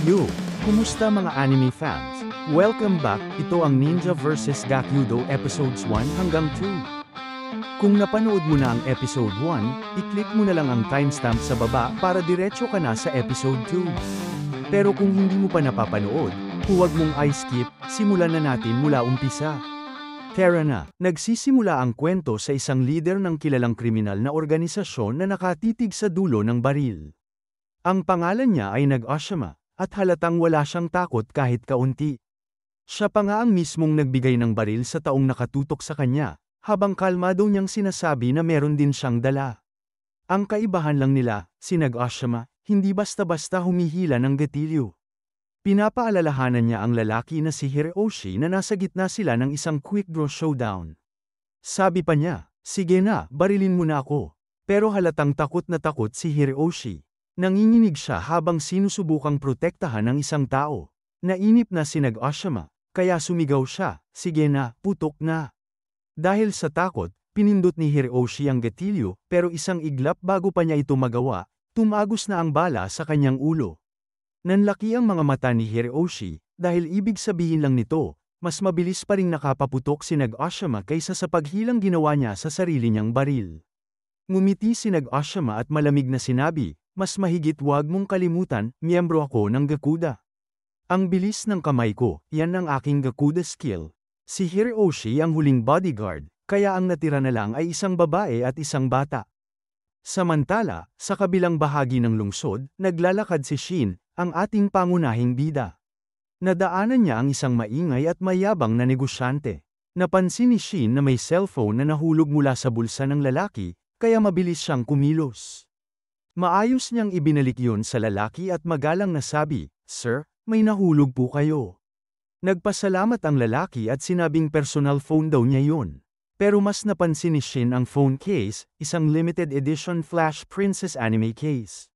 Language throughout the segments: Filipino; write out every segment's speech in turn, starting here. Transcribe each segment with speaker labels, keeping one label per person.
Speaker 1: Yo! Kumusta mga anime fans? Welcome back, ito ang Ninja vs. Gakudo Episodes 1 hanggang 2. Kung napanood mo na ang Episode 1, i-click mo na lang ang timestamp sa baba para diretso ka na sa Episode 2. Pero kung hindi mo pa napapanood, huwag mong i-skip, simulan na natin mula umpisa. Tara na, nagsisimula ang kwento sa isang leader ng kilalang kriminal na organisasyon na nakatitig sa dulo ng baril. Ang pangalan niya ay Nag-Oshima, at halatang wala siyang takot kahit kaunti. Siya pa nga ang mismong nagbigay ng baril sa taong nakatutok sa kanya, habang kalmado niyang sinasabi na meron din siyang dala. Ang kaibahan lang nila, si Nag-Oshima, hindi basta-basta humihila ng gatilyo. Pinapaalalahanan niya ang lalaki na si Hiroshi na nasa gitna sila ng isang quick draw showdown. Sabi pa niya, sige na, barilin mo na ako. Pero halatang takot na takot si Hiroshi. Nanginginig siya habang sinusubukang protektahan ng isang tao. Nainip na si Nag-Oshima, kaya sumigaw siya, sige na, putok na. Dahil sa takot, pinindot ni Hiroshi ang gatilyo, pero isang iglap bago pa niya ito magawa, tumagos na ang bala sa kanyang ulo. Nanlaki ang mga mata ni Hiroshi, dahil ibig sabihin lang nito, mas mabilis pa ring nakapaputok si Nag-Oshima kaysa sa paghilang ginawa niya sa sarili niyang baril. Ngumiti si Nag-Oshima at malamig na sinabi, mas mahigit wag mong kalimutan, miyembro ako ng Gakuda. Ang bilis ng kamay ko, yan ang aking Gakuda skill. Si Hiroshi ang huling bodyguard, kaya ang natira na lang ay isang babae at isang bata. Samantala, sa kabilang bahagi ng lungsod, naglalakad si Shin, ang ating pangunahing bida. Nadaanan niya ang isang maingay at mayabang na negosyante. Napansin ni Shin na may cellphone na nahulog mula sa bulsa ng lalaki, kaya mabilis siyang kumilos. Maayos niyang ibinalik yun sa lalaki at magalang na sabi, Sir, may nahulog po kayo. Nagpasalamat ang lalaki at sinabing personal phone daw niya yun. Pero mas napansin ni Shin ang phone case, isang limited edition Flash Princess anime case.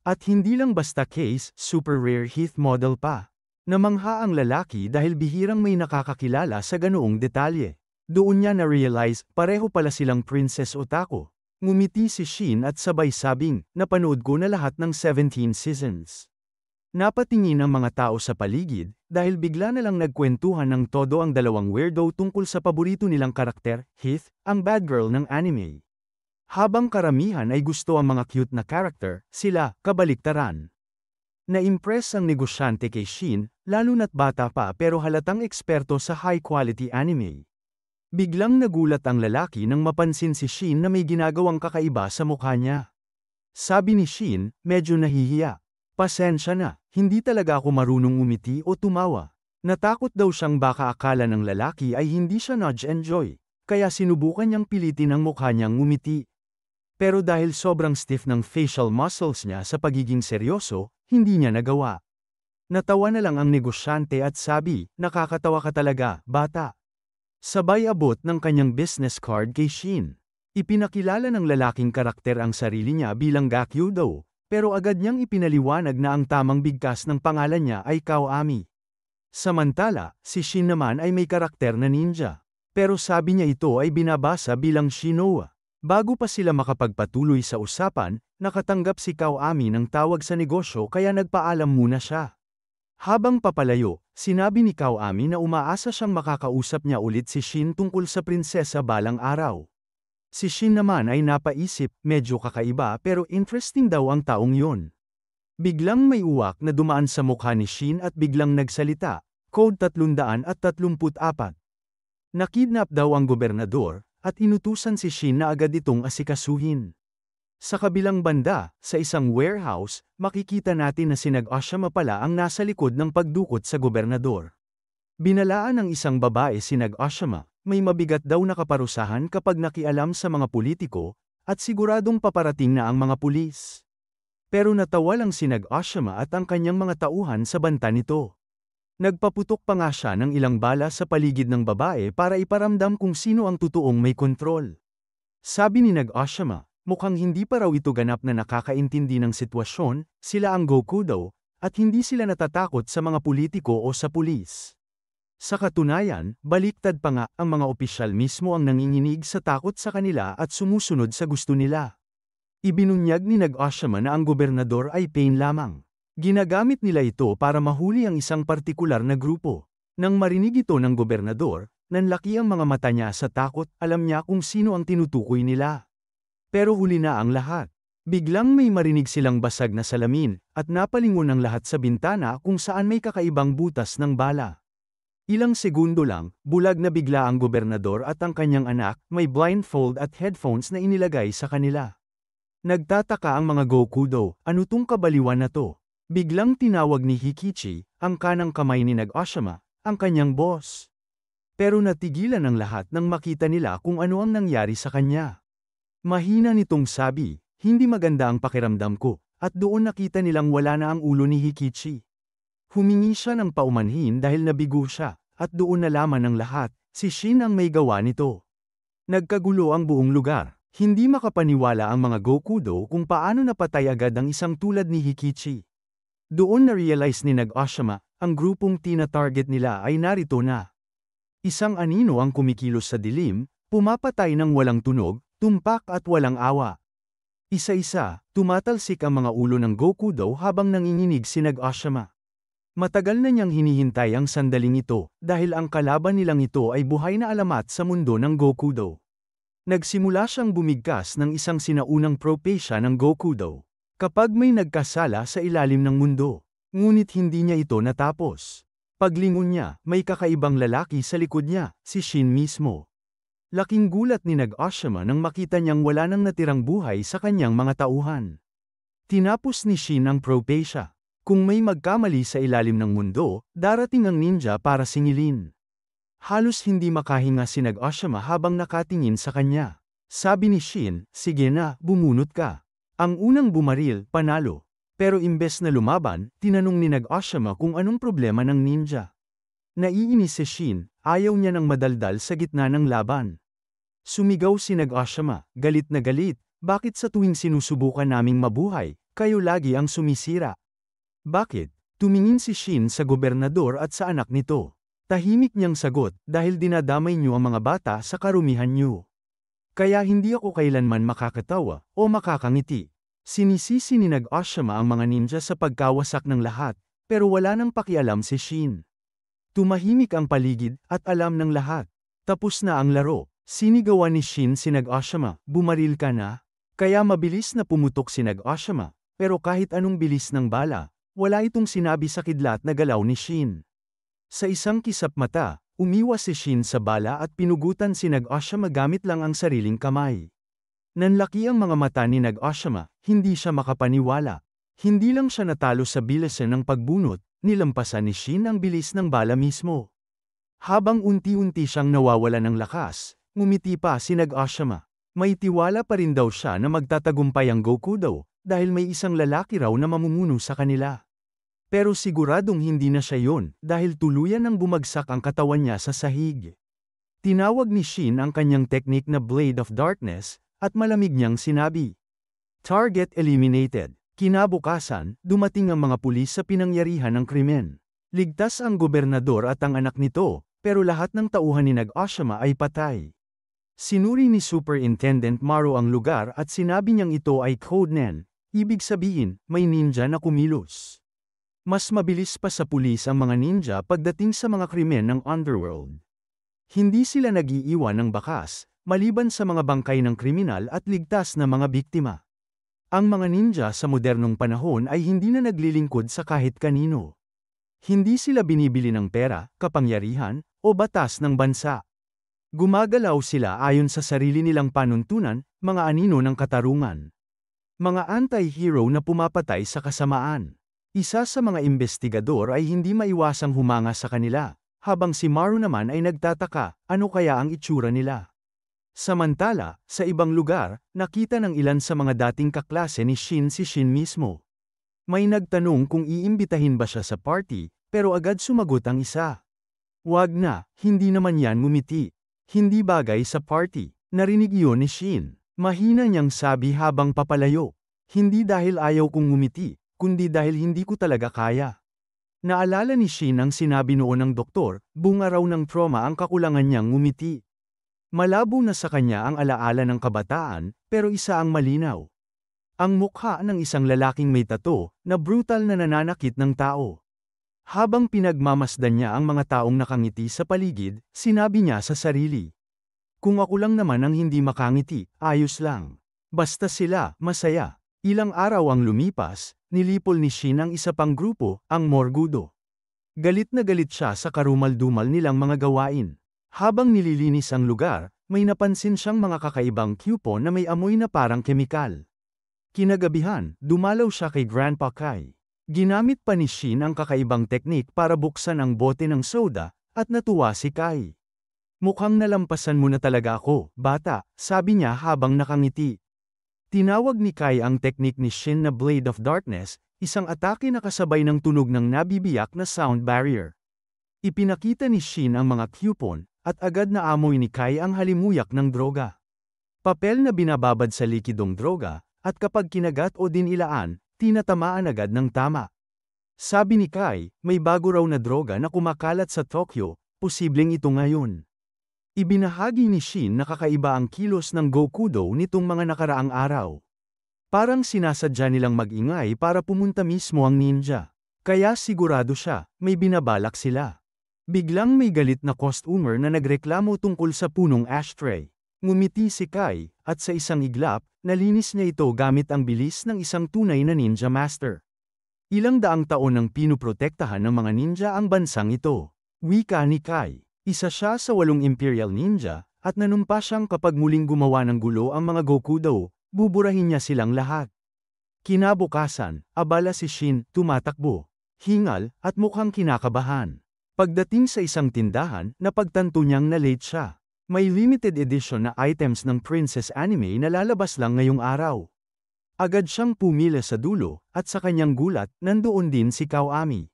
Speaker 1: At hindi lang basta case, super rare Heath model pa. Namangha ang lalaki dahil bihirang may nakakakilala sa ganoong detalye. Doon niya na-realize, pareho pala silang princess otaku. Ngumiti si Shin at sabay sabing, napanood ko na lahat ng 17 seasons. Napatingin ang mga tao sa paligid, dahil bigla na lang nagkwentuhan ng todo ang dalawang weirdo tungkol sa paborito nilang karakter, Heath, ang bad girl ng anime. Habang karamihan ay gusto ang mga cute na karakter, sila, kabaliktaran. Na-impress ang negosyante kay Shin, lalo na't bata pa pero halatang eksperto sa high-quality anime. Biglang nagulat ang lalaki nang mapansin si Shin na may ginagawang kakaiba sa mukha niya. Sabi ni Shin, medyo nahihiya. Pasensya na, hindi talaga ako marunong umiti o tumawa. Natakot daw siyang baka akala ng lalaki ay hindi siya nudge-enjoy, kaya sinubukan niyang pilitin ang mukha niyang umiti. Pero dahil sobrang stiff ng facial muscles niya sa pagiging seryoso, hindi niya nagawa. Natawa na lang ang negosyante at sabi, nakakatawa ka talaga, bata. Sabay abot ng kanyang business card kay Shin. Ipinakilala ng lalaking karakter ang sarili niya bilang Gakudo, pero agad niyang ipinaliwanag na ang tamang bigkas ng pangalan niya ay Kaoami. Samantala, si Shin naman ay may karakter na ninja. Pero sabi niya ito ay binabasa bilang Shinoa. Bago pa sila makapagpatuloy sa usapan, nakatanggap si Kaoami ng tawag sa negosyo kaya nagpaalam muna siya. Habang papalayo, sinabi ni Kaoami na umaasa siyang makakausap niya ulit si Shin tungkol sa prinsesa balang araw. Si Shin naman ay napaisip, medyo kakaiba pero interesting daw ang taong yun. Biglang may uwak na dumaan sa mukha ni Shin at biglang nagsalita, Code 334. Nakidnap daw ang gobernador, at inutusan si Shin na agad itong asikasuhin. Sa kabilang banda, sa isang warehouse, makikita natin na si Nag-Oshima pala ang nasa likod ng pagdukot sa gobernador. Binalaan ng isang babae si Nag-Oshima, may mabigat daw na kaparusahan kapag nakialam sa mga politiko, at siguradong paparating na ang mga pulis. Pero natawa lang si Nag-Oshima at ang kanyang mga tauhan sa banta nito. Nagpaputok pa nga siya ng ilang bala sa paligid ng babae para iparamdam kung sino ang totoong may kontrol. Sabi ni Nag-Oshima, mukhang hindi pa raw ito ganap na nakakaintindi ng sitwasyon, sila ang Gakudo, at hindi sila natatakot sa mga politiko o sa pulis. Sa katunayan, baliktad pa nga, ang mga opisyal mismo ang nanginginig sa takot sa kanila at sumusunod sa gusto nila. Ibinunyag ni Nag-Oshima na ang gobernador ay pain lamang. Ginagamit nila ito para mahuli ang isang partikular na grupo. Nang marinig ito ng gobernador, nanlaki ang mga mata niya sa takot, alam niya kung sino ang tinutukoy nila. Pero huli na ang lahat. Biglang may marinig silang basag na salamin, at napalingon ang lahat sa bintana kung saan may kakaibang butas ng bala. Ilang segundo lang, bulag na bigla ang gobernador at ang kanyang anak, may blindfold at headphones na inilagay sa kanila. Nagtataka ang mga Gokudo, ano tong kabaliwan na to? Biglang tinawag ni Hikichi, ang kanang kamay ni Nag-Oshima, ang kanyang boss. Pero natigilan ang lahat nang makita nila kung ano ang nangyari sa kanya. Mahina nitong sabi, hindi maganda ang pakiramdam ko, at doon nakita nilang wala na ang ulo ni Hikichi. Humingi siya ng paumanhin dahil nabigo siya, at doon nalaman ng lahat, si Shin ang may gawa nito. Nagkagulo ang buong lugar, hindi makapaniwala ang mga Gokudo kung paano napatay agad ang isang tulad ni Hikichi. Doon na-realize ni Nag-Oshima, ang grupong tina-target nila ay narito na. Isang anino ang kumikilos sa dilim, pumapatay ng walang tunog, tumpak at walang awa. Isa-isa, tumatalsik ang mga ulo ng Gokudo habang nanginginig si Nag-Oshima. Matagal na niyang hinihintay ang sandaling ito, dahil ang kalaban nilang ito ay buhay na alamat sa mundo ng Gokudo. Nagsimula siyang bumigkas ng isang sinaunang propesya ng Gokudo. Kapag may nagkasala sa ilalim ng mundo, ngunit hindi niya ito natapos. Paglingon niya, may kakaibang lalaki sa likod niya, si Shin mismo. Laking gulat ni Nag-Oshima nang makita niyang wala nang natirang buhay sa kanyang mga tauhan. Tinapos ni Shin ang propesya. Kung may magkamali sa ilalim ng mundo, darating ang ninja para singilin. Halos hindi makahinga si Nag-Oshima habang nakatingin sa kanya. Sabi ni Shin, sige na, bumunot ka. Ang unang bumaril, panalo. Pero imbes na lumaban, tinanong ni Nag-Oshima kung anong problema ng ninja. Naiinis si Shin, ayaw niya ng madaldal sa gitna ng laban. Sumigaw si Nag-Oshima, galit na galit, bakit sa tuwing sinusubukan naming mabuhay, kayo lagi ang sumisira? Bakit? Tumingin si Shin sa gobernador at sa anak nito. Tahimik niyang sagot, dahil dinadamay niyo ang mga bata sa karumihan niyo. Kaya hindi ako kailanman makakatawa o makakangiti. Sinisisi ni Nag-Oshima ang mga ninja sa pagkawasak ng lahat, pero wala nang pakialam si Shin. Tumahimik ang paligid at alam ng lahat. Tapos na ang laro. Sinigawan ni Shin si Nag-Oshima, bumaril ka na? Kaya mabilis na pumutok si Nag-Oshima, pero kahit anong bilis ng bala, wala itong sinabi sa kidlat na galaw ni Shin. Sa isang kisap mata, umiwas si Shin sa bala at pinugutan si Nag-Oshima gamit lang ang sariling kamay. Nanlaki ang mga mata ni Nag-Oshima, hindi siya makapaniwala. Hindi lang siya natalo sa bilisan ng pagbunot, nilampasan ni Shin ang bilis ng bala mismo. Habang unti-unti siyang nawawala ng lakas, ngumiti pa si Nag-Oshima. May tiwala pa rin daw siya na magtatagumpay ang Gokudo, dahil may isang lalaki raw na mamumuno sa kanila. Pero siguradong hindi na siya yon, dahil tuluyan nang bumagsak ang katawan niya sa sahig. Tinawag ni Shin ang kanyang teknik na Blade of Darkness, at malamig niyang sinabi, "Target eliminated." Kinabukasan, dumating ang mga pulis sa pinangyarihan ng krimen. Ligtas ang gobernador at ang anak nito, pero lahat ng tauhan ni Nag-Oshima ay patay. Sinuri ni Superintendent Maru ang lugar at sinabi niyang ito ay Code Nen, ibig sabihin, may ninja na kumilos. Mas mabilis pa sa pulis ang mga ninja pagdating sa mga krimen ng underworld. Hindi sila nag-iiwan ng bakas, maliban sa mga bangkay ng kriminal at ligtas na mga biktima. Ang mga ninja sa modernong panahon ay hindi na naglilingkod sa kahit kanino. Hindi sila binibili ng pera, kapangyarihan, o batas ng bansa. Gumagalaw sila ayon sa sarili nilang panuntunan, mga anino ng katarungan. Mga anti-hero na pumapatay sa kasamaan. Isa sa mga investigador ay hindi maiwasang humanga sa kanila, habang si Maru naman ay nagtataka, ano kaya ang itsura nila. Samantala, sa ibang lugar, nakita ng ilan sa mga dating kaklase ni Shin si Shin mismo. May nagtanong kung iimbitahin ba siya sa party, pero agad sumagot ang isa. Wag na, hindi naman yan ngumiti. Hindi bagay sa party. Narinig iyon ni Shin. Mahina niyang sabi habang papalayo. Hindi dahil ayaw kong ngumiti, kundi dahil hindi ko talaga kaya. Naalala ni Shin ang sinabi noon ng doktor, bunga raw ng trauma ang kakulangan niyang ngumiti. Malabo na sa kanya ang alaala ng kabataan, pero isa ang malinaw. Ang mukha ng isang lalaking may tattoo na brutal na nananakit ng tao. Habang pinagmamasdan niya ang mga taong nakangiti sa paligid, sinabi niya sa sarili. Kung ako lang naman ang hindi makangiti, ayos lang. Basta sila, masaya. Ilang araw ang lumipas, nilipol ni Shin ang isa pang grupo, ang Morgudo. Galit na galit siya sa karumal-dumal nilang mga gawain. Habang nililinis ang lugar, may napansin siyang mga kakaibang coupon na may amoy na parang kemikal. Kinagabihan, dumalaw siya kay Grandpa Kai. Ginamit pa ni Shin ang kakaibang teknik para buksan ang bote ng soda, at natuwa si Kai. Mukhang nalampasan mo na talaga ako, bata, sabi niya habang nakangiti. Tinawag ni Kai ang teknik ni Shin na Blade of Darkness, isang atake na kasabay ng tunog ng nabibiyak na sound barrier. Ipinakita ni Shin ang mga coupon, at agad na amoy ni Kai ang halimuyak ng droga. Papel na binababad sa likidong droga, at kapag kinagat o dinilaan, tinatamaan agad ng tama. Sabi ni Kai, may bago raw na droga na kumakalat sa Tokyo, posibleng ito ngayon. Ibinahagi ni Shin na kakaiba ang kilos ng Gokudo nitong mga nakaraang araw. Parang sinasadya nilang mag-ingay para pumunta mismo ang ninja. Kaya sigurado siya, may binabalak sila. Biglang may galit na customer na nagreklamo tungkol sa punong ashtray. Ngumiti si Kai, at sa isang iglap, nalinis niya ito gamit ang bilis ng isang tunay na ninja master. Ilang daang taon nang pinuprotektahan ng mga ninja ang bansang ito. Wika ni Kai. Isa siya sa 8 Imperial Ninja, at nanumpa siyang kapag muling gumawa ng gulo ang mga Gokudo, buburahin niya silang lahat. Kinabukasan, abala si Shin, tumatakbo, hingal, at mukhang kinakabahan. Pagdating sa isang tindahan, napagtanto niyang na late siya. May limited edition na items ng Princess Anime na lalabas lang ngayong araw. Agad siyang pumila sa dulo, at sa kanyang gulat, nandoon din si Kaoami.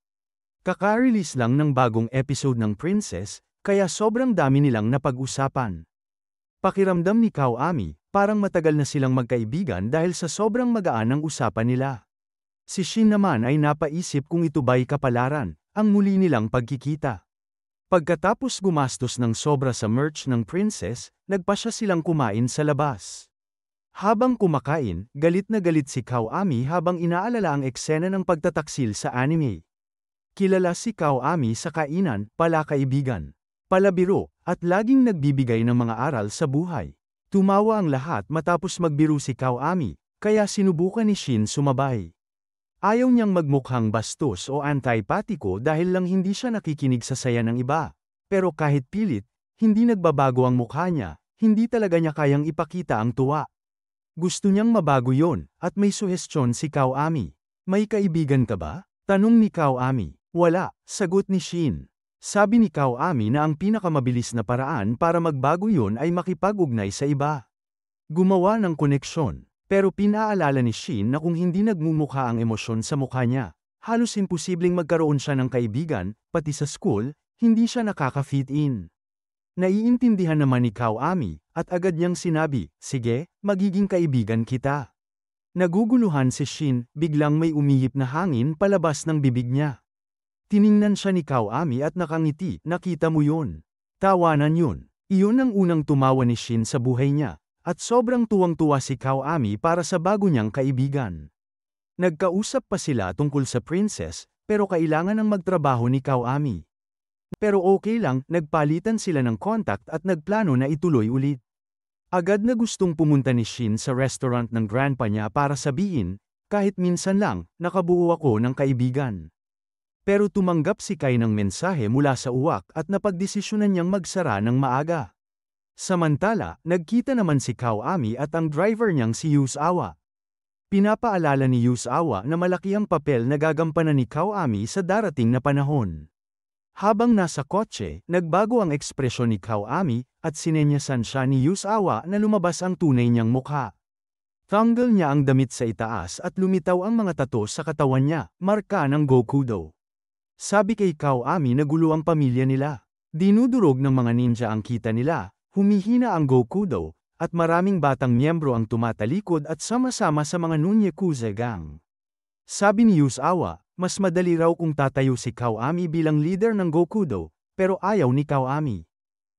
Speaker 1: Kaka-release lang ng bagong episode ng Princess, kaya sobrang dami nilang napag-usapan. Pakiramdam ni Kaoami, parang matagal na silang magkaibigan dahil sa sobrang magaan ang usapan nila. Si Shin naman ay napaisip kung ito ba'y kapalaran, ang muli nilang pagkikita. Pagkatapos gumastos ng sobra sa merch ng Princess, nagpasya silang kumain sa labas. Habang kumakain, galit na galit si Kaoami habang inaalala ang eksena ng pagtataksil sa anime. Kilala si Kaoami sa kainan, palakaibigan, palabiro, at laging nagbibigay ng mga aral sa buhay. Tumawa ang lahat matapos magbiro si Kaoami, kaya sinubukan ni Shin sumabay. Ayaw niyang magmukhang bastos o antipatiko dahil lang hindi siya nakikinig sa saya ng iba. Pero kahit pilit, hindi nagbabago ang mukha niya, hindi talaga niya kayang ipakita ang tuwa. Gusto niyang mabago yon, at may suhestyon si Kaoami. May kaibigan ka ba? Tanong ni Kaoami. Wala, sagot ni Shin. Sabi ni Kaoami na ang pinakamabilis na paraan para magbago yon ay makipag-ugnay sa iba. Gumawa ng koneksyon. Pero pinaalala ni Shin na kung hindi nagmumukha ang emosyon sa mukha niya, halos imposibleng magkaroon siya ng kaibigan, pati sa school, hindi siya nakaka-fit in. Naiintindihan naman ni Kaoami, at agad niyang sinabi, sige, magiging kaibigan kita. Naguguluhan si Shin, biglang may umihip na hangin palabas ng bibig niya. Tiningnan siya ni Kaoami at nakangiti, nakita mo yun. Tawanan yun. Iyon ang unang tumawa ni Shin sa buhay niya. At sobrang tuwang-tuwa si Kaoami para sa bago niyang kaibigan. Nagkausap pa sila tungkol sa Princess, pero kailangan ng magtrabaho ni Kaoami. Pero okay lang, nagpalitan sila ng contact at nagplano na ituloy ulit. Agad na gustong pumunta ni Shin sa restaurant ng grandpa niya para sabihin, kahit minsan lang, nakabuo ako ng kaibigan. Pero tumanggap si Kai ng mensahe mula sa uwak at napagdesisyonan niyang magsara ng maaga. Samantala, nagkita naman si Kaoami at ang driver niyang si Yusawa. Pinapaalala ni Yusawa na malaki ang papel na gagampanan ni Kaoami sa darating na panahon. Habang nasa kotse, nagbago ang ekspresyon ni Kaoami at sinenyasan siya ni Yusawa na lumabas ang tunay niyang mukha. Tanggal niya ang damit sa itaas at lumitaw ang mga tato sa katawan niya, marka ng Gokudo. Sabi kay Kaoami na gulo ang pamilya nila. Dinudurog ng mga ninja ang kita nila. Humihina ang Gokudo, at maraming batang miyembro ang tumatalikod at sama-sama sa mga Nunyakuza gang. Sabi ni Yusawa, mas madali raw kung tatayo si Kaoami bilang leader ng Gokudo, pero ayaw ni Kaoami.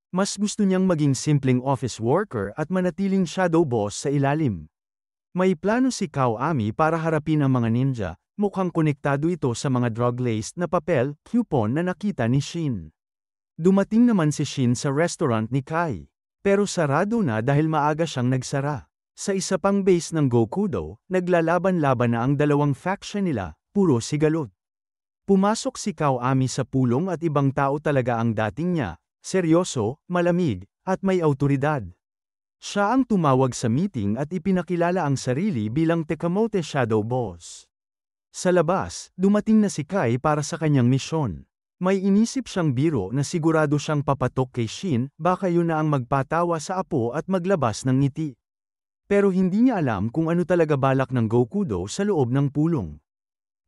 Speaker 1: Mas gusto niyang maging simpleng office worker at manatiling shadow boss sa ilalim. May plano si Kawami para harapin ang mga ninja, mukhang konektado ito sa mga drug-laced na papel, coupon na nakita ni Shin. Dumating naman si Shin sa restaurant ni Kai. Pero sarado na dahil maaga siyang nagsara. Sa isa pang base ng Gokudo, naglalaban-laban na ang dalawang faction nila, puro sigalot. Pumasok si Kawami sa pulong at ibang tao talaga ang dating niya, seryoso, malamig, at may awtoridad. Siya ang tumawag sa meeting at ipinakilala ang sarili bilang Tekamote Shadow Boss. Sa labas, dumating na si Kai para sa kanyang misyon. May inisip siyang biro na sigurado siyang papatok kay Shin, baka yun na ang magpatawa sa apo at maglabas ng ngiti. Pero hindi niya alam kung ano talaga balak ng Gokudo sa loob ng pulong.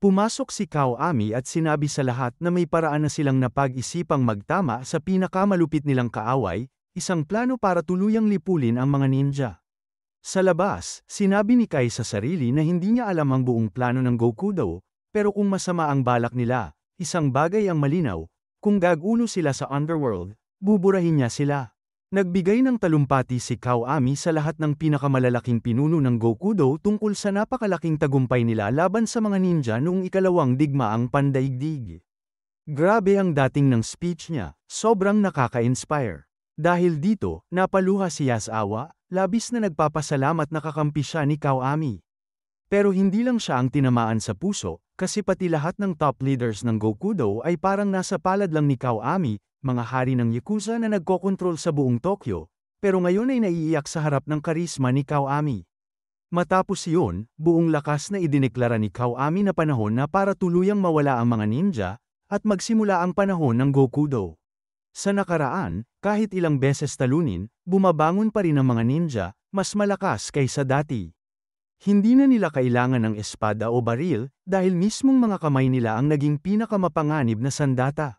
Speaker 1: Pumasok si Kawami at sinabi sa lahat na may paraan na silang napag-isipang magtama sa pinakamalupit nilang kaaway, isang plano para tuluyang lipulin ang mga ninja. Sa labas, sinabi ni Kai sa sarili na hindi niya alam ang buong plano ng Gokudo, pero kung masama ang balak nila, isang bagay ang malinaw, kung gagulo sila sa underworld, buburahin niya sila. Nagbigay ng talumpati si Kawami sa lahat ng pinakamalalaking pinuno ng Gokudo tungkol sa napakalaking tagumpay nila laban sa mga ninja noong ikalawang digmaang pandaigdig. Grabe ang dating ng speech niya, sobrang nakaka-inspire. Dahil dito, napaluha si Yasawa, labis na nagpapasalamat na kakampi siya ni Kawami. Pero hindi lang siya ang tinamaan sa puso, kasi pati lahat ng top leaders ng Gokudo ay parang nasa palad lang ni Kawami, mga hari ng Yakuza na nagkokontrol sa buong Tokyo, pero ngayon ay naiiyak sa harap ng karisma ni Kawami. Matapos iyon, buong lakas na idineklara ni Kawami na panahon na para tuluyang mawala ang mga ninja, at magsimula ang panahon ng Gokudo. Sa nakaraan, kahit ilang beses talunin, bumabangon pa rin ang mga ninja, mas malakas kaysa dati. Hindi na nila kailangan ng espada o baril, dahil mismong mga kamay nila ang naging pinakamapanganib na sandata.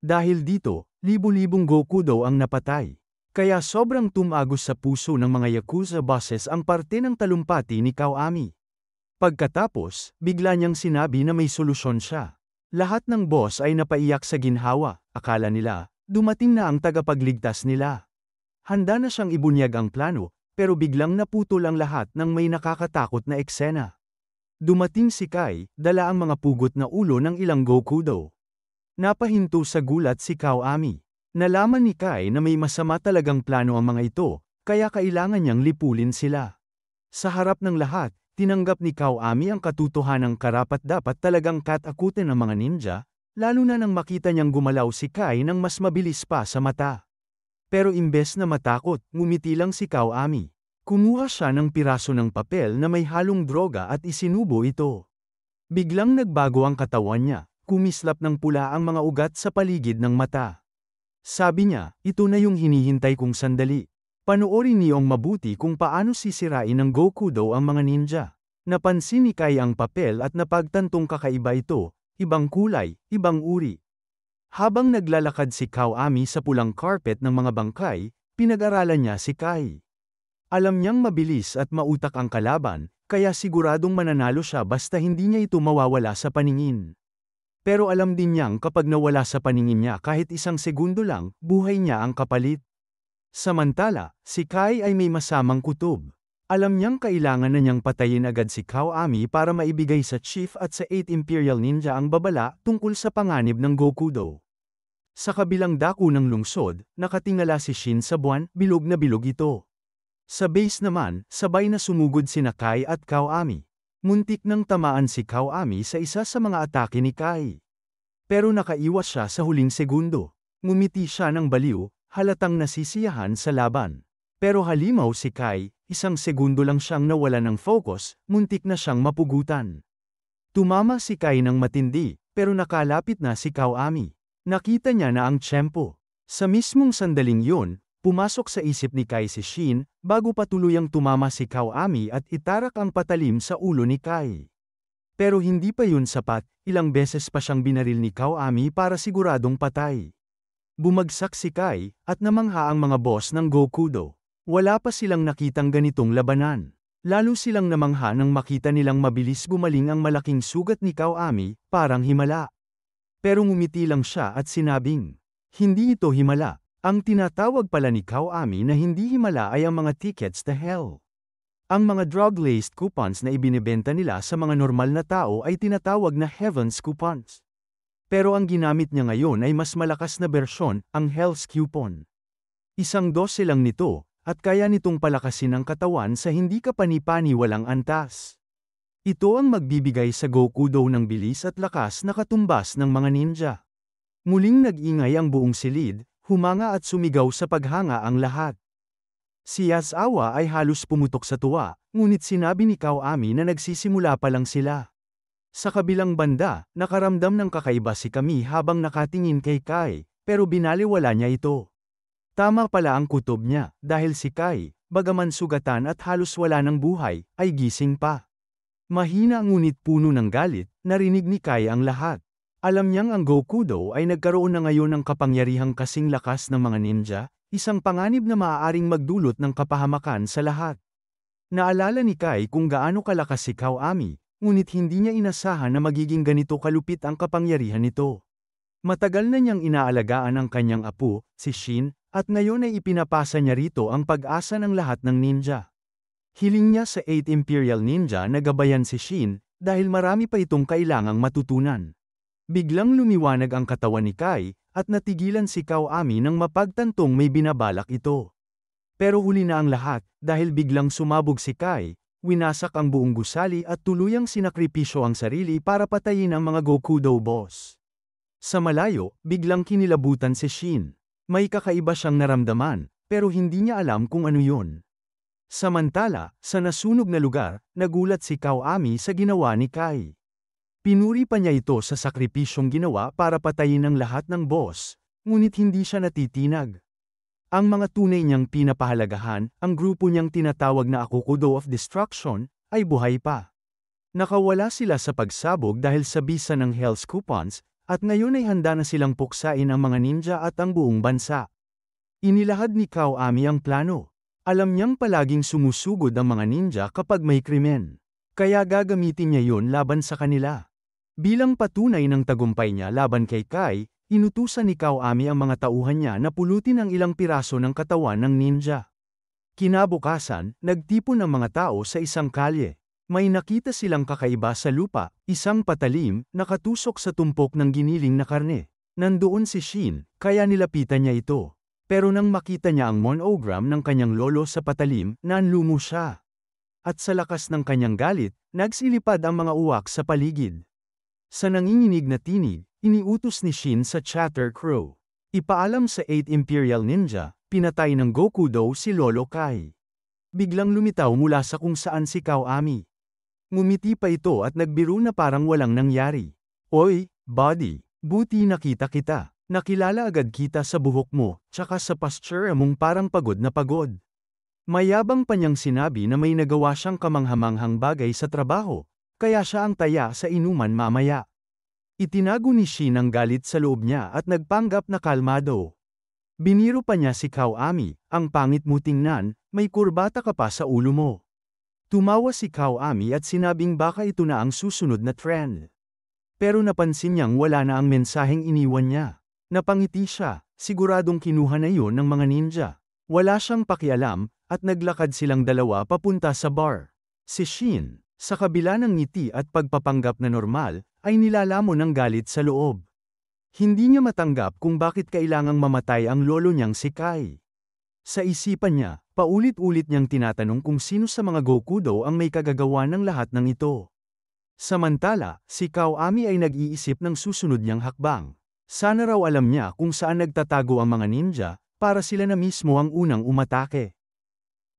Speaker 1: Dahil dito, libu-libong Gokudo ang napatay. Kaya sobrang tumagos sa puso ng mga Yakuza bosses ang parte ng talumpati ni Kawami. Pagkatapos, bigla niyang sinabi na may solusyon siya. Lahat ng boss ay napaiyak sa ginhawa, akala nila, dumating na ang tagapagligtas nila. Handa na siyang ibunyag ang plano, pero biglang naputol ang lahat ng may nakakatakot na eksena. Dumating si Kai, dala ang mga pugot na ulo ng ilang Gokudo. Napahinto sa gulat si Kawami. Nalaman ni Kai na may masama talagang plano ang mga ito, kaya kailangan niyang lipulin sila. Sa harap ng lahat, tinanggap ni Kawami ang katotohanang karapat-dapat talagang katakutin ng mga ninja, lalo na nang makita niyang gumalaw si Kai ng mas mabilis pa sa mata. Pero imbes na matakot, ngumiti lang si Kawami. Kumuha siya ng piraso ng papel na may halong droga at isinubo ito. Biglang nagbago ang katawan niya. Kumislap ng pula ang mga ugat sa paligid ng mata. Sabi niya, ito na yung hinihintay kong sandali. Panoorin niyong mabuti kung paano sisirain ng Gokudo ang mga ninja. Napansin ni Kai ang papel at napagtantong kakaiba ito, ibang kulay, ibang uri. Habang naglalakad si Kawami sa pulang carpet ng mga bangkay, pinag-aralan niya si Kai. Alam niyang mabilis at mautak ang kalaban, kaya siguradong mananalo siya basta hindi niya ito mawawala sa paningin. Pero alam din niyang kapag nawala sa paningin niya kahit isang segundo lang, buhay niya ang kapalit. Samantala, si Kai ay may masamang kutob. Alam niyang kailangan na niyang patayin agad si Kawami para maibigay sa Chief at sa 8 Imperial Ninja ang babala tungkol sa panganib ng Gokudo. Sa kabilang dako ng lungsod, nakatingala si Shin sa buwan, bilog na bilog ito. Sa base naman, sabay na sumugod sina Kai at Kawami. Muntik nang tamaan si Kawami sa isa sa mga atake ni Kai. Pero nakaiwas siya sa huling segundo. Ngumiti siya ng baliw, halatang nasisiyahan sa laban. Pero halimaw si Kai, isang segundo lang siyang nawala ng focus, muntik na siyang mapugutan. Tumama si Kai ng matindi, pero nakalapit na si Kawami. Nakita niya na ang tiyempo. Sa mismong sandaling yun, pumasok sa isip ni Kai si Shin, bago pa tuluyang tumama si Kawami at itarak ang patalim sa ulo ni Kai. Pero hindi pa yun sapat, ilang beses pa siyang binaril ni Kawami para siguradong patay. Bumagsak si Kai, at namangha ang mga boss ng Gokudo. Wala pa silang nakitang ganitong labanan. Lalo silang namangha nang makita nilang mabilis gumaling ang malaking sugat ni Kawami, parang himala. Pero ngumiti lang siya at sinabing, hindi ito himala. Ang tinatawag pala ni Kawami na hindi himala ay ang mga tickets to hell. Ang mga drug-laced coupons na ibinebenta nila sa mga normal na tao ay tinatawag na Heaven's Coupons. Pero ang ginamit niya ngayon ay mas malakas na bersyon, ang Hell's Coupon. Isang dose lang nito, at kaya nitong palakasin ang katawan sa hindi kapani-pani walang antas. Ito ang magbibigay sa Goku daw ng bilis at lakas na katumbas ng mga ninja. Muling nag-ingay ang buong silid, humanga at sumigaw sa paghanga ang lahat. Si Yazawa ay halos pumutok sa tuwa, ngunit sinabi ni Kawami na nagsisimula pa lang sila. Sa kabilang banda, nakaramdam ng kakaiba si Kami habang nakatingin kay Kai, pero binaliwala niya ito. Tama pala ang kutob niya, dahil si Kai, bagaman sugatan at halos wala ng buhay, ay gising pa. Mahina ngunit puno ng galit, narinig ni Kai ang lahat. Alam niyang ang Goku daw ay nagkaroon na ngayon ng kapangyarihang kasing lakas ng mga ninja, isang panganib na maaaring magdulot ng kapahamakan sa lahat. Naalala ni Kai kung gaano kalakas si Kawami, ngunit hindi niya inasahan na magiging ganito kalupit ang kapangyarihan nito. Matagal na niyang inaalagaan ang kanyang apo, si Shin, at ngayon ay ipinapasa niya rito ang pag-asa ng lahat ng ninja. Hiling niya sa 8 Imperial Ninja na gabayan si Shin, dahil marami pa itong kailangang matutunan. Biglang lumiwanag ang katawan ni Kai, at natigilan si Kawami nang mapagtantong may binabalak ito. Pero huli na ang lahat, dahil biglang sumabog si Kai, winasak ang buong gusali at tuluyang sinakripisyo ang sarili para patayin ang mga Gokudo boss. Sa malayo, biglang kinilabutan si Shin. May kakaiba siyang naramdaman, pero hindi niya alam kung ano yun. Samantala, sa nasunog na lugar, nagulat si Kawami sa ginawa ni Kai. Pinuri pa niya ito sa sakripisyong ginawa para patayin ang lahat ng boss, ngunit hindi siya natitinag. Ang mga tunay niyang pinapahalagahan, ang grupo niyang tinatawag na Akukudo of Destruction, ay buhay pa. Nakawala sila sa pagsabog dahil sa bisa ng Hell's Coupons, at ngayon ay handa na silang puksain ang mga ninja at ang buong bansa. Inilahad ni Kawami ang plano. Alam niyang palaging sumusugod ang mga ninja kapag may krimen. Kaya gagamitin niya yon laban sa kanila. Bilang patunay ng tagumpay niya laban kay Kai, inutusan ni Kawami ang mga tauhan niya na pulutin ang ilang piraso ng katawan ng ninja. Kinabukasan, nagtipon ang mga tao sa isang kalye. May nakita silang kakaiba sa lupa, isang patalim, nakatusok sa tumpok ng giniling na karne. Nandoon si Shin, kaya nilapitan niya ito. Pero nang makita niya ang monogram ng kanyang lolo sa patalim, nanlumo siya. At sa lakas ng kanyang galit, nagsilipad ang mga uwak sa paligid. Sa nanginginig na tinig, iniutos ni Shin sa Chatter Crow. Ipaalam sa 8 Imperial Ninja, pinatay ng Gokudo si Lolo Kai. Biglang lumitaw mula sa kung saan si Kawami. Ngumiti pa ito at nagbiro na parang walang nangyari. Oy, buddy, buti nakita kita. Nakilala agad kita sa buhok mo, tsaka sa posture mong parang pagod na pagod. Mayabang pa niyang sinabi na may nagawa siyang kamanghamanghang bagay sa trabaho, kaya siya ang taya sa inuman mamaya. Itinago ni Shin ang galit sa loob niya at nagpanggap na kalmado. Biniro pa niya si Kawami, ang pangit mo tingnan, may kurbata ka pa sa ulo mo. Tumawa si Kawami at sinabing baka ito na ang susunod na trend. Pero napansin niyang wala na ang mensaheng iniwan niya. Napangiti siya, siguradong kinuha na iyon ng mga ninja. Wala siyang pakialam, at naglakad silang dalawa papunta sa bar. Si Shin, sa kabila ng ngiti at pagpapanggap na normal, ay nilalamon ng galit sa loob. Hindi niya matanggap kung bakit kailangang mamatay ang lolo niyang si Kai. Sa isipan niya, paulit-ulit niyang tinatanong kung sino sa mga Gokudo ang may kagagawa ng lahat ng ito. Samantala, si Kawami ay nag-iisip ng susunod niyang hakbang. Sana raw alam niya kung saan nagtatago ang mga ninja, para sila na mismo ang unang umatake.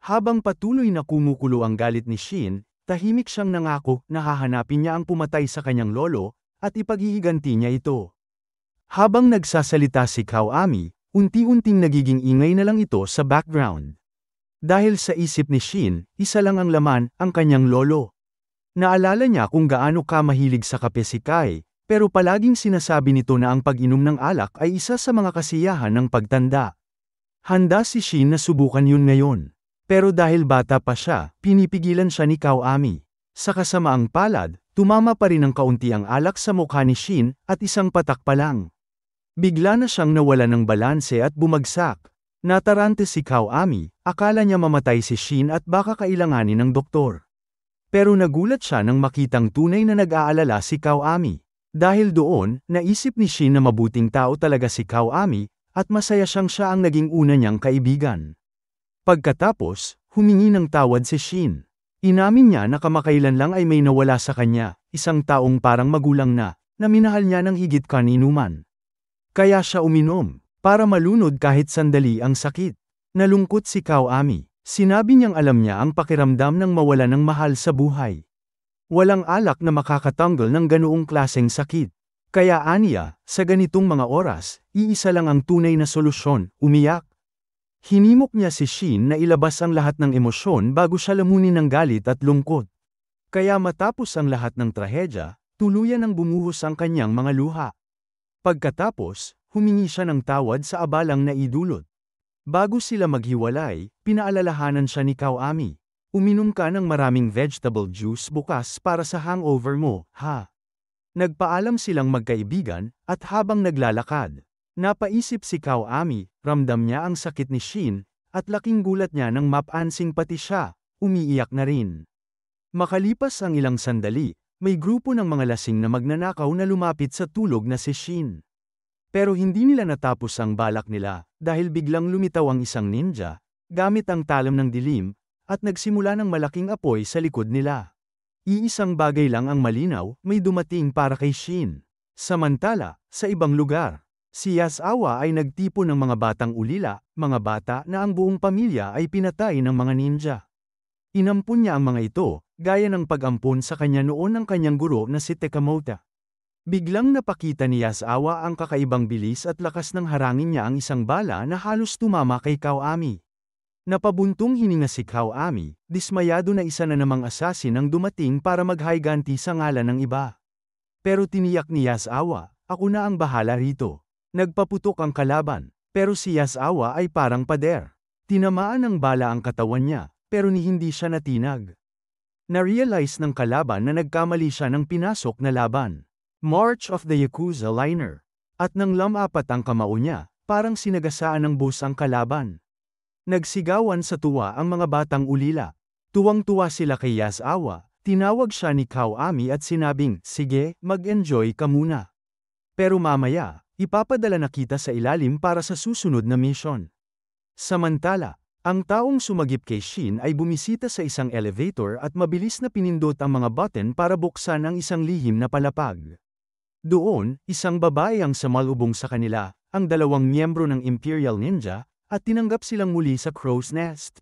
Speaker 1: Habang patuloy na kumukulo ang galit ni Shin, tahimik siyang nangako na hahanapin niya ang pumatay sa kanyang lolo, at ipaghihiganti niya ito. Habang nagsasalita si Kawami, unti-unting nagiging ingay na lang ito sa background. Dahil sa isip ni Shin, isa lang ang laman, ang kanyang lolo. Naalala niya kung gaano ka mahilig sa kape si Kai, pero palaging sinasabi nito na ang pag-inom ng alak ay isa sa mga kasiyahan ng pagtanda. Handa si Shin na subukan yun ngayon. Pero dahil bata pa siya, pinipigilan siya ni Kawami. Sa kasamaang palad, tumama pa rin ng kaunti ang alak sa mukha ni Shin, at isang patak pa lang. Bigla na siyang nawala ng balanse at bumagsak. Natarante si Kawami, akala niya mamatay si Shin at baka kailanganin ng doktor. Pero nagulat siya nang makitang tunay na nag-aalala si Kawami. Dahil doon, naisip ni Shin na mabuting tao talaga si Kawami, at masaya siyang siya ang naging una niyang kaibigan. Pagkatapos, humingi ng tawad si Shin. Inamin niya na kamakailan lang ay may nawala sa kanya, isang taong parang magulang na minahal niya ng higit kaninuman. Kaya siya uminom, para malunod kahit sandali ang sakit. Nalungkot si Kawami. Sinabi niyang alam niya ang pakiramdam ng mawala ng mahal sa buhay. Walang alak na makakatanggol ng ganoong klaseng sakit. Kaya aniya, sa ganitong mga oras, iisa lang ang tunay na solusyon, umiyak. Hinimok niya si Shin na ilabas ang lahat ng emosyon bago siya lamunin ng galit at lungkot. Kaya matapos ang lahat ng trahedya, tuluyan ang bumuhos ang kanyang mga luha. Pagkatapos, humingi siya ng tawad sa abalang naidulot. Bago sila maghiwalay, pinaalalahanan siya ni Kawami. Uminom ka ng maraming vegetable juice bukas para sa hangover mo, ha? Nagpaalam silang magkaibigan, at habang naglalakad, napaisip si Kawami, ramdam niya ang sakit ni Shin, at laking gulat niya nang mapansing pati siya, umiiyak na rin. Makalipas ang ilang sandali, may grupo ng mga lasing na magnanakaw na lumapit sa tulog na si Shin. Pero hindi nila natapos ang balak nila, dahil biglang lumitaw ang isang ninja, gamit ang talam ng dilim, at nagsimula ng malaking apoy sa likod nila. Iisang bagay lang ang malinaw, may dumating para kay Shin. Samantala, sa ibang lugar, si Yasawa ay nagtipon ng mga batang ulila, mga bata na ang buong pamilya ay pinatay ng mga ninja. Inampun niya ang mga ito, gaya ng pag-ampun sa kanya noon ng kanyang guro na si Tekamoto. Biglang napakita ni Yasawa ang kakaibang bilis at lakas ng harangin niya ang isang bala na halos tumama kay Kawami. Napabuntong hininga si Kawami, dismayado na isa na namang asasin ang dumating para maghayganti sa ngalan ng iba. Pero tiniyak ni Yasawa, ako na ang bahala rito. Nagpaputok ang kalaban, pero si Yasawa ay parang pader. Tinamaan ng bala ang katawan niya, pero hindi siya natinag. Na-realize ng kalaban na nagkamali siya ng pinasok na laban. March of the Yakuza Liner. At nang lamapat ang kamao niya, parang sinagasaan ng bus ang kalaban. Nagsigawan sa tuwa ang mga batang ulila. Tuwang-tuwa sila kay Yasawa, tinawag siya ni Kawami at sinabing, sige, mag-enjoy ka muna. Pero mamaya, ipapadala na kita sa ilalim para sa susunod na mission. Samantala, ang taong sumagip kay Shin ay bumisita sa isang elevator at mabilis na pinindot ang mga button para buksan ang isang lihim na palapag. Doon, isang babae ang sumalubong sa kanila, ang dalawang miyembro ng Imperial Ninja, at tinanggap silang muli sa Crow's Nest.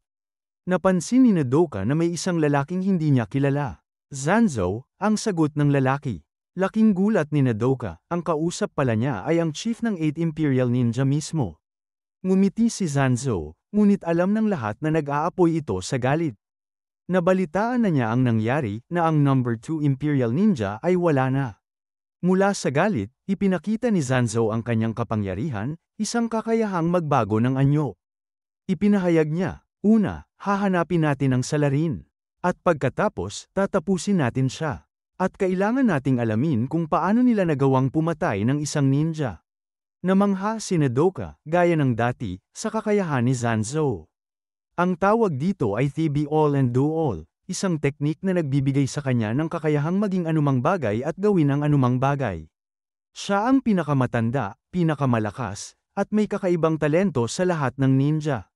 Speaker 1: Napansin ni Nodoka na may isang lalaking hindi niya kilala. Zanzo, ang sagot ng lalaki. Laking gulat ni Nodoka, ang kausap pala niya ay ang chief ng 8 Imperial Ninja mismo. Ngumiti si Zanzo, ngunit alam ng lahat na nag-aapoy ito sa galit. Nabalitaan na niya ang nangyari na ang number 2 Imperial Ninja ay wala na. Mula sa galit, ipinakita ni Zanzo ang kanyang kapangyarihan, isang kakayahang magbago ng anyo. Ipinahayag niya, una, hahanapin natin ang salarin. At pagkatapos, tatapusin natin siya. At kailangan nating alamin kung paano nila nagawang pumatay ng isang ninja. Namangha si Nodoka, gaya ng dati, sa kakayahan ni Zanzo. Ang tawag dito ay Be All and Do All. Isang teknik na nagbibigay sa kanya ng kakayahang maging anumang bagay at gawin ang anumang bagay. Siya ang pinakamatanda, pinakamalakas, at may kakaibang talento sa lahat ng ninja.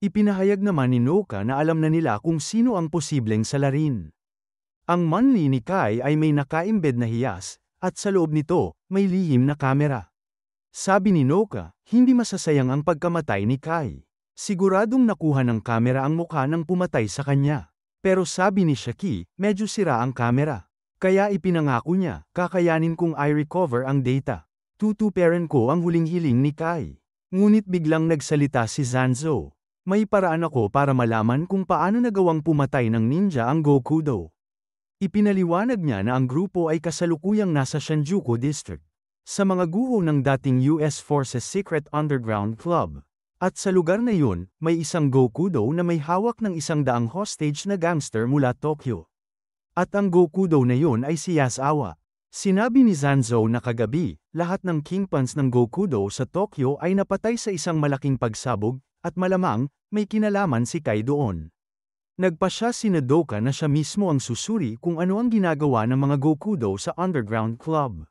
Speaker 1: Ipinahayag naman ni Noka na alam na nila kung sino ang posibleng salarin. Ang manli ni Kai ay may nakaimbed na hiyas, at sa loob nito, may lihim na kamera. Sabi ni Noka, hindi masasayang ang pagkamatay ni Kai. Siguradong nakuha ng kamera ang mukha ng pumatay sa kanya. Pero sabi ni Shaki, medyo sira ang kamera. Kaya ipinangako niya, kakayanin kong i-recover ang data. Tutuperan ko ang huling hiling ni Kai. Ngunit biglang nagsalita si Zanzo. May paraan ako para malaman kung paano nagawang pumatay ng ninja ang Gokudo. Ipinaliwanag niya na ang grupo ay kasalukuyang nasa Shinjuku District. Sa mga guho ng dating US Forces Secret Underground Club. At sa lugar na yun, may isang Gokudo na may hawak ng 100 hostage na gangster mula Tokyo. At ang Gokudo na yun ay si Yasawa. Sinabi ni Zanzo na kagabi, lahat ng kingpins ng Gokudo sa Tokyo ay napatay sa isang malaking pagsabog, at malamang, may kinalaman si Kai doon. Nagpasya si Nodoka na siya mismo ang susuri kung ano ang ginagawa ng mga Gokudo sa underground club.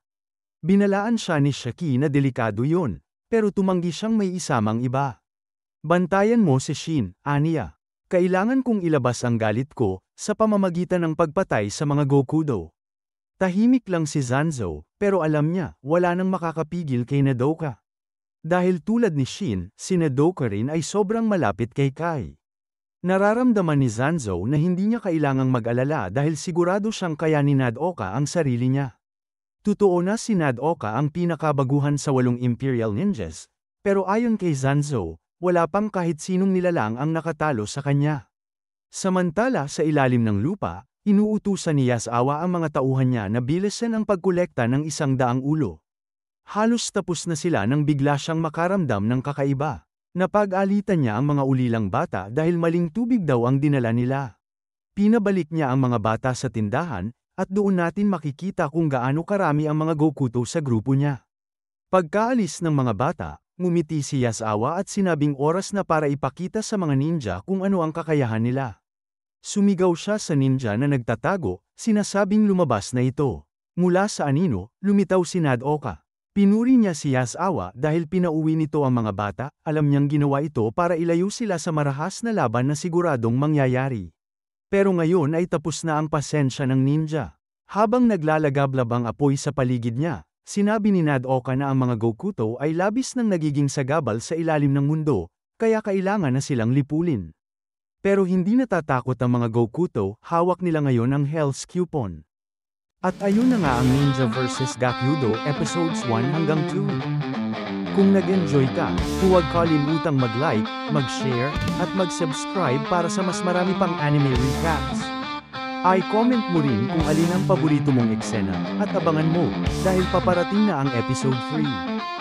Speaker 1: Binalaan siya ni Shiki na delikado yun, pero tumanggi siyang may isamang iba. Bantayan mo si Shin, aniya. Kailangan kong ilabas ang galit ko, sa pamamagitan ng pagpatay sa mga Gokudo. Tahimik lang si Zanzo, pero alam niya, wala nang makakapigil kay Nodoka. Dahil tulad ni Shin, si Nodoka rin ay sobrang malapit kay Kai. Nararamdaman ni Zanzo na hindi niya kailangang mag-alala dahil sigurado siyang kaya ni Nodoka ang sarili niya. Totoo na si Nodoka ang pinakabaguhan sa 8 Imperial Ninjas, pero ayon kay Zanzo, wala pang kahit sinong nilalang ang nakatalo sa kanya. Samantala sa ilalim ng lupa, inuutusan ni Yasawa ang mga tauhan niya na bilisan ang pagkolekta ng 100 ulo. Halos tapos na sila nang bigla siyang makaramdam ng kakaiba. Napag-alitan niya ang mga ulilang bata dahil maling tubig daw ang dinala nila. Pinabalik niya ang mga bata sa tindahan, at doon natin makikita kung gaano karami ang mga Gokuto sa grupo niya. Pagkaalis ng mga bata, ngumiti si Yasawa at sinabing oras na para ipakita sa mga ninja kung ano ang kakayahan nila. Sumigaw siya sa ninja na nagtatago, sinasabing lumabas na ito. Mula sa anino, lumitaw si Nodoka. Pinuri niya si Yasawa dahil pinauwi nito ang mga bata, alam niyang ginawa ito para ilayo sila sa marahas na laban na siguradong mangyayari. Pero ngayon ay tapos na ang pasensya ng ninja. Habang naglalagablab ang apoy sa paligid niya, sinabi ni Nodoka na ang mga Gokuto ay labis nang nagiging sagabal sa ilalim ng mundo, kaya kailangan na silang lipulin. Pero hindi natatakot ang mga Gokuto, hawak nila ngayon ang Hell's Coupon. At ayun na nga ang Ninja vs. Gakyudo Episodes 1 hanggang 2. Kung nag-enjoy ka, huwag kalimutang mag-like, mag-share, at mag-subscribe para sa mas marami pang anime recaps. I-comment mo rin kung alin ang paborito mong eksena, at abangan mo, dahil paparating na ang Episode 3.